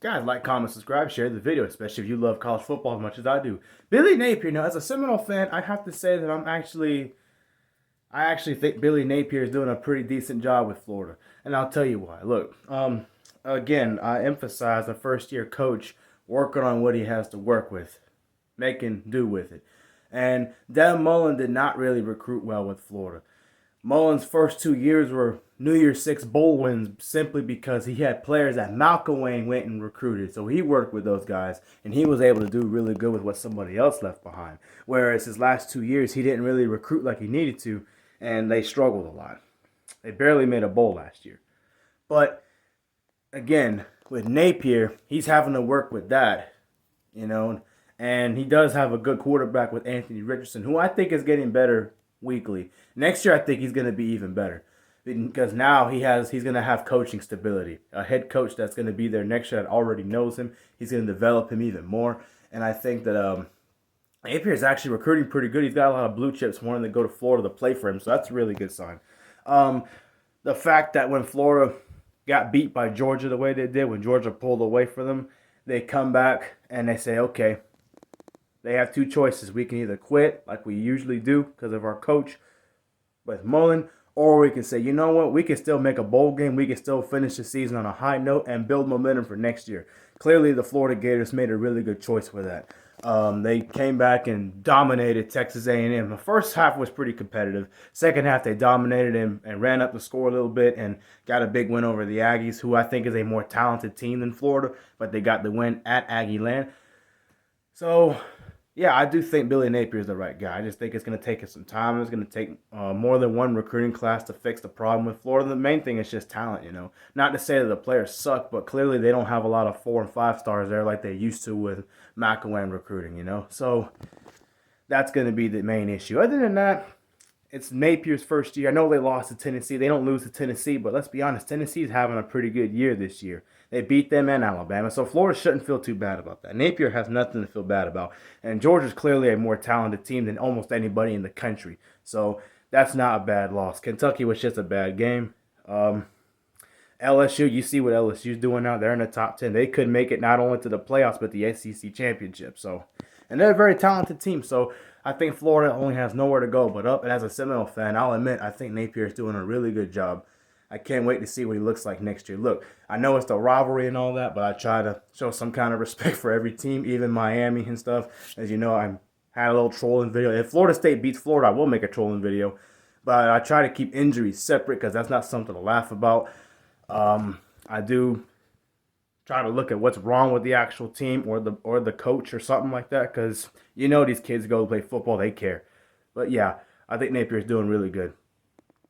Guys, like, comment, subscribe, share the video, especially if you love college football as much as I do. Billy Napier, now as a Seminole fan, I have to say that I actually think Billy Napier is doing a pretty decent job with Florida, and I'll tell you why. Look, again, I emphasize a first-year coach working on what he has to work with, making do with it, and Dan Mullen did not really recruit well with Florida. Mullen's first 2 years were New Year's Six bowl wins simply because he had players that Malcolm Wayne went and recruited. So he worked with those guys, and he was able to do really good with what somebody else left behind. Whereas his last 2 years, he didn't really recruit like he needed to, and they struggled a lot. They barely made a bowl last year. But again, with Napier, he's having to work with that, you know, and he does have a good quarterback with Anthony Richardson, who I think is getting better weekly. Next year, I think he's going to be even better because now he's going to have coaching stability. A head coach that's going to be there next year that already knows him. He's going to develop him even more, and I think that Napier is actually recruiting pretty good. He's got a lot of blue chips wanting to go to Florida to play for him, so that's a really good sign. The fact that when Florida got beat by Georgia the way they did, when Georgia pulled away from them, they come back and they say, okay, they have two choices. We can either quit like we usually do because of our coach with Mullen, or we can say, you know what, we can still make a bowl game. We can still finish the season on a high note and build momentum for next year. Clearly, the Florida Gators made a really good choice with that. They came back and dominated Texas A&M. The first half was pretty competitive. Second half, they dominated and ran up the score a little bit and got a big win over the Aggies, who I think is a more talented team than Florida, but they got the win at Aggie Land. So, yeah, I do think Billy Napier is the right guy. I just think it's going to take us some time. It's going to take more than one recruiting class to fix the problem with Florida. The main thing is just talent, you know. Not to say that the players suck, but clearly they don't have a lot of 4 and 5 stars there like they used to with McElwain recruiting, you know. So that's going to be the main issue. Other than that, it's Napier's first year. I know they lost to Tennessee. They don't lose to Tennessee, but let's be honest, Tennessee's having a pretty good year this year. They beat them and Alabama, so Florida shouldn't feel too bad about that. Napier has nothing to feel bad about, and Georgia's clearly a more talented team than almost anybody in the country, so that's not a bad loss. Kentucky was just a bad game. LSU, you see what LSU's doing now. They're in the top 10. They could make it not only to the playoffs, but the SEC championship. So, and they're a very talented team. So I think Florida only has nowhere to go but up. And as a Seminole fan, I'll admit, I think Napier is doing a really good job. I can't wait to see what he looks like next year. Look, I know it's the rivalry and all that, but I try to show some kind of respect for every team, even Miami and stuff. As you know, I had a little trolling video. If Florida State beats Florida, I will make a trolling video. But I try to keep injuries separate because that's not something to laugh about. I do try to look at what's wrong with the actual team or the coach or something like that because you know these kids go play football, they care. But yeah, I think Napier is doing really good.